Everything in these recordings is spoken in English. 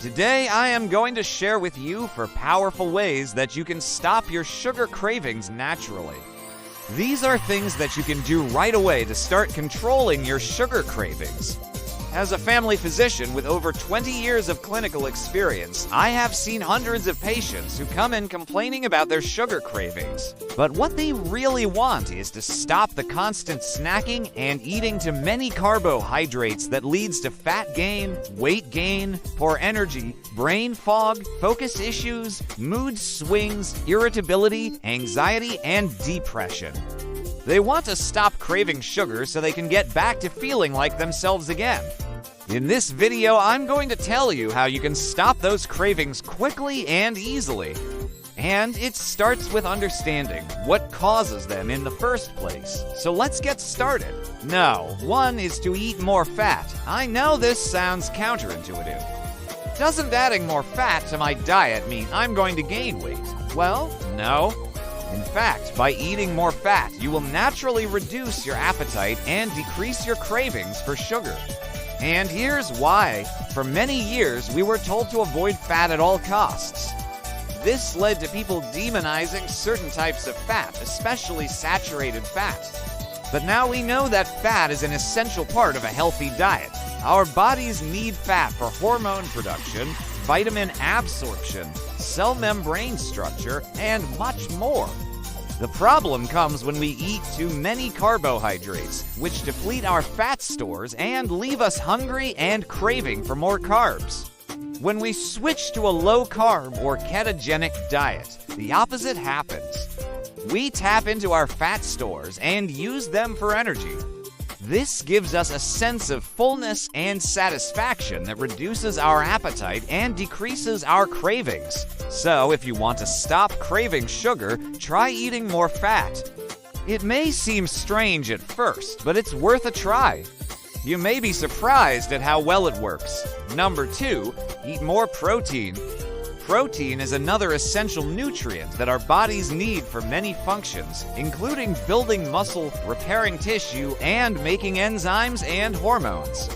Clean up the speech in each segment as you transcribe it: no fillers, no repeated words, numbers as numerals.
Today, I am going to share with you 4 powerful ways that you can stop your sugar cravings naturally. These are things that you can do right away to start controlling your sugar cravings. As a family physician with over 20 years of clinical experience, I have seen hundreds of patients who come in complaining about their sugar cravings. But what they really want is to stop the constant snacking and eating too many carbohydrates that leads to fat gain, weight gain, poor energy, brain fog, focus issues, mood swings, irritability, anxiety, and depression. They want to stop craving sugar so they can get back to feeling like themselves again. In this video, I'm going to tell you how you can stop those cravings quickly and easily. And it starts with understanding what causes them in the first place. So let's get started. No, 1 is to eat more fat. I know this sounds counterintuitive. Doesn't adding more fat to my diet mean I'm going to gain weight? Well, no. In fact, by eating more fat, you will naturally reduce your appetite and decrease your cravings for sugar. And here's why. For many years, we were told to avoid fat at all costs. This led to people demonizing certain types of fat, especially saturated fat. But now we know that fat is an essential part of a healthy diet. Our bodies need fat for hormone production, vitamin absorption, cell membrane structure, and much more. The problem comes when we eat too many carbohydrates, which deplete our fat stores and leave us hungry and craving for more carbs. When we switch to a low-carb or ketogenic diet, the opposite happens. We tap into our fat stores and use them for energy. This gives us a sense of fullness and satisfaction that reduces our appetite and decreases our cravings. So, if you want to stop craving sugar, try eating more fat. It may seem strange at first, but it's worth a try. You may be surprised at how well it works. Number 2, eat more protein. Protein is another essential nutrient that our bodies need for many functions, including building muscle, repairing tissue, and making enzymes and hormones.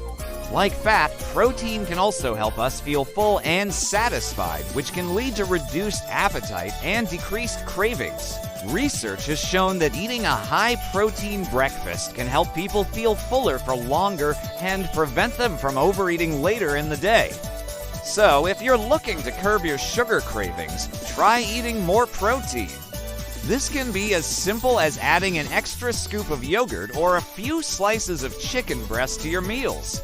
Like fat, protein can also help us feel full and satisfied, which can lead to reduced appetite and decreased cravings. Research has shown that eating a high-protein breakfast can help people feel fuller for longer and prevent them from overeating later in the day. So, if you're looking to curb your sugar cravings, try eating more protein. This can be as simple as adding an extra scoop of yogurt or a few slices of chicken breast to your meals.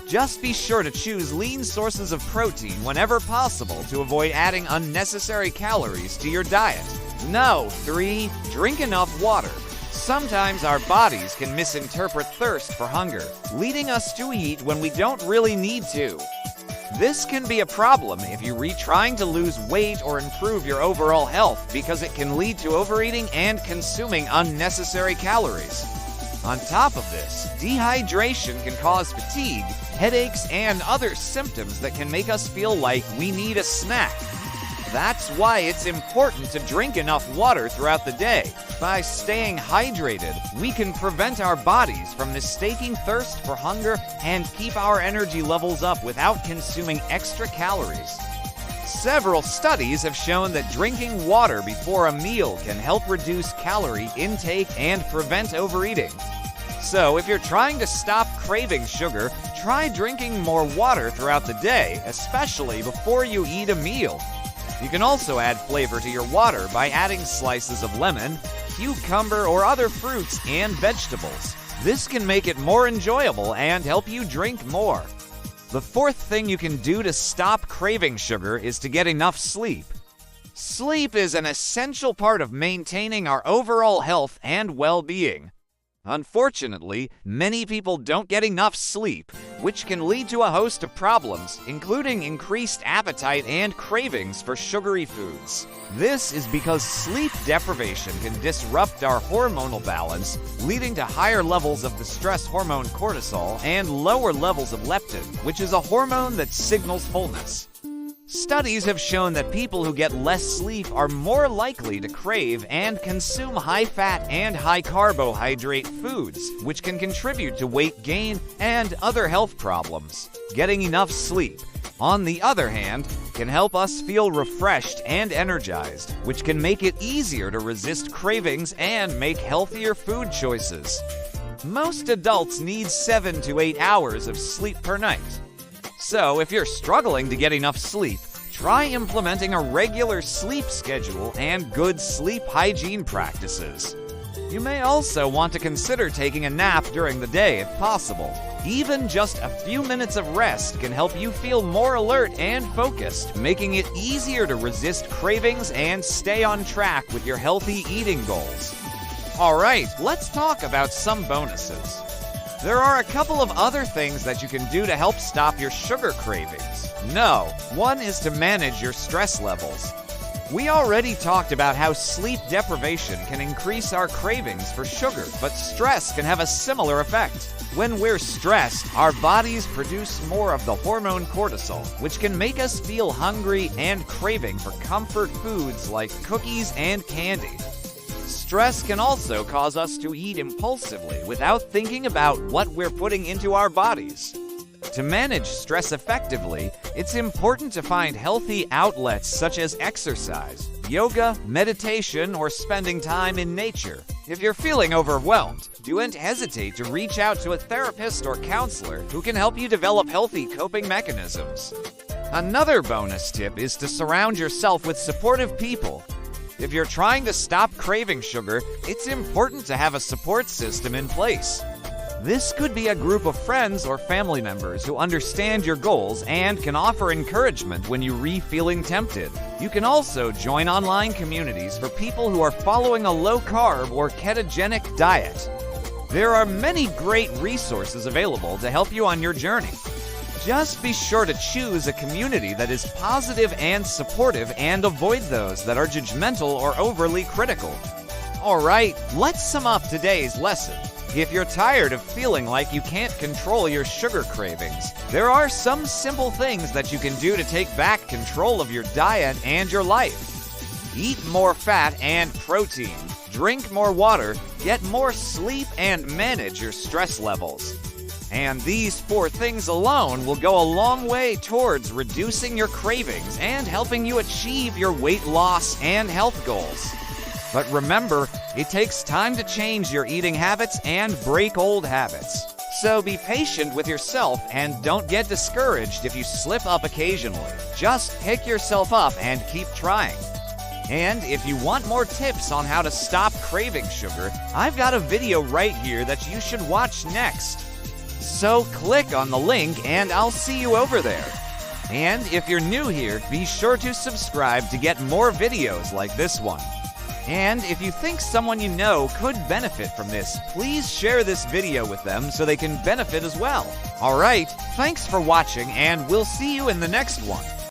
Just be sure to choose lean sources of protein whenever possible to avoid adding unnecessary calories to your diet. No. 3, drink enough water. Sometimes our bodies can misinterpret thirst for hunger, leading us to eat when we don't really need to. This can be a problem if you're trying to lose weight or improve your overall health because it can lead to overeating and consuming unnecessary calories. On top of this, dehydration can cause fatigue, headaches, and other symptoms that can make us feel like we need a snack. That's why it's important to drink enough water throughout the day. By staying hydrated, we can prevent our bodies from mistaking thirst for hunger and keep our energy levels up without consuming extra calories. Several studies have shown that drinking water before a meal can help reduce calorie intake and prevent overeating. So, if you're trying to stop craving sugar, try drinking more water throughout the day, especially before you eat a meal. You can also add flavor to your water by adding slices of lemon, cucumber, or other fruits and vegetables. This can make it more enjoyable and help you drink more. The 4th thing you can do to stop craving sugar is to get enough sleep. Sleep is an essential part of maintaining our overall health and well-being. Unfortunately, many people don't get enough sleep, which can lead to a host of problems, including increased appetite and cravings for sugary foods. This is because sleep deprivation can disrupt our hormonal balance, leading to higher levels of the stress hormone cortisol and lower levels of leptin, which is a hormone that signals fullness. Studies have shown that people who get less sleep are more likely to crave and consume high-fat and high-carbohydrate foods, which can contribute to weight gain and other health problems. Getting enough sleep. on the other hand, can help us feel refreshed and energized, which can make it easier to resist cravings and make healthier food choices. Most adults need 7 to 8 hours of sleep per night. So if you're struggling to get enough sleep, try implementing a regular sleep schedule and good sleep hygiene practices. You may also want to consider taking a nap during the day if possible. Even just a few minutes of rest can help you feel more alert and focused, making it easier to resist cravings and stay on track with your healthy eating goals. Alright, let's talk about some bonuses. There are a couple of other things that you can do to help stop your sugar cravings. One is to manage your stress levels. We already talked about how sleep deprivation can increase our cravings for sugar, but stress can have a similar effect. When we're stressed, our bodies produce more of the hormone cortisol, which can make us feel hungry and craving for comfort foods like cookies and candy. Stress can also cause us to eat impulsively without thinking about what we're putting into our bodies. To manage stress effectively, it's important to find healthy outlets such as exercise, yoga, meditation, or spending time in nature. If you're feeling overwhelmed, don't hesitate to reach out to a therapist or counselor who can help you develop healthy coping mechanisms. Another bonus tip is to surround yourself with supportive people. If you're trying to stop craving sugar, it's important to have a support system in place. This could be a group of friends or family members who understand your goals and can offer encouragement when you're feeling tempted. You can also join online communities for people who are following a low-carb or ketogenic diet. There are many great resources available to help you on your journey. Just be sure to choose a community that is positive and supportive and avoid those that are judgmental or overly critical. Alright, let's sum up today's lesson. If you're tired of feeling like you can't control your sugar cravings, there are some simple things that you can do to take back control of your diet and your life. Eat more fat and protein, drink more water, get more sleep, and manage your stress levels. And these 4 things alone will go a long way towards reducing your cravings and helping you achieve your weight loss and health goals. But remember, it takes time to change your eating habits and break old habits. So be patient with yourself and don't get discouraged if you slip up occasionally. Just pick yourself up and keep trying. And if you want more tips on how to stop craving sugar, I've got a video right here that you should watch next. So click on the link and I'll see you over there. And if you're new here, be sure to subscribe to get more videos like this one. And if you think someone you know could benefit from this, please share this video with them so they can benefit as well. Alright, thanks for watching and we'll see you in the next one.